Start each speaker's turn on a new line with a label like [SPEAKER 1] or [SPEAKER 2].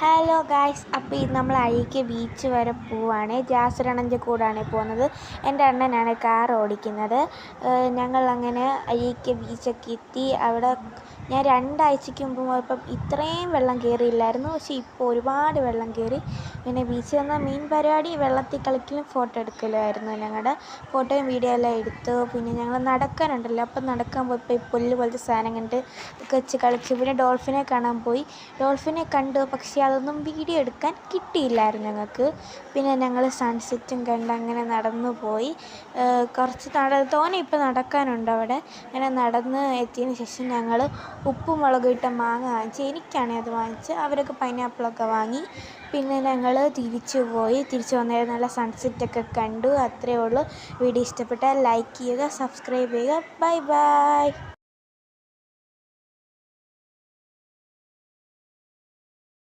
[SPEAKER 1] Hello guys, അപ്പോൾ ഇത് നമ്മൾ അഴീക്ക് ബീച്ച് വരെ പോവാണ്. ജാസുരണൻ്റെ കൂടാണ് പോകുന്നത്. എൻ്റെ അണ്ണനാണ് കാർ ഓടിക്കുന്നത്. ഞങ്ങളങ്ങനെ അഴീക്ക് ബീച്ചൊക്കെ എത്തി. അവിടെ ഞാൻ 2 ആഴ്ചയ്ക്ക് മുമ്പ് പോയപ്പം ഇത്രയും വെള്ളം കയറിയില്ലായിരുന്നു. പക്ഷേ ഇപ്പോൾ ഒരുപാട് വെള്ളം കയറി. പിന്നെ ബീച്ചിൽ വന്ന മെയിൻ പരിപാടി വെള്ളത്തിൽ കളിക്കലും ഫോട്ടോ എടുക്കലുമായിരുന്നു. ഞങ്ങളുടെ ഫോട്ടോയും വീഡിയോ എല്ലാം എടുത്തു. പിന്നെ ഞങ്ങൾ നടക്കാനുണ്ടല്ലോ, അപ്പം നടക്കാൻ പോയപ്പോൾ ഈ പുല്ല് പോലത്തെ സാധനം കണ്ട് വെച്ച് കളിച്ചു. പിന്നെ ഡോൾഫിനെ കാണാൻ പോയി. ഡോൾഫിനെ കണ്ടു, പക്ഷേ അതൊന്നും വീഡിയോ എടുക്കാൻ കിട്ടിയില്ലായിരുന്നു ഞങ്ങൾക്ക്. പിന്നെ ഞങ്ങൾ സൺസെറ്റും കണ്ട് അങ്ങനെ നടന്നു പോയി. കുറച്ച് തോനെ ഇപ്പോൾ നടക്കാനുണ്ട് അവിടെ. അങ്ങനെ നടന്ന് എത്തിയതിന് ശേഷം ഞങ്ങൾ ഉപ്പും മുളകും ഇട്ട മാങ്ങ വാങ്ങിച്ചു. എനിക്കാണെങ്കിൽ അത് വാങ്ങിച്ച്, അവരൊക്കെ പൈനാപ്പിളൊക്കെ വാങ്ങി. പിന്നെ ഞങ്ങൾ തിരിച്ചു പോയി. തിരിച്ചു വന്നേരം നല്ല സൺസെറ്റൊക്കെ കണ്ടു. അത്രയേ ഉള്ളൂ. വീഡിയോ ഇഷ്ടപ്പെട്ടാൽ ലൈക്ക് ചെയ്യുക, സബ്സ്ക്രൈബ് ചെയ്യുക. Bye bye.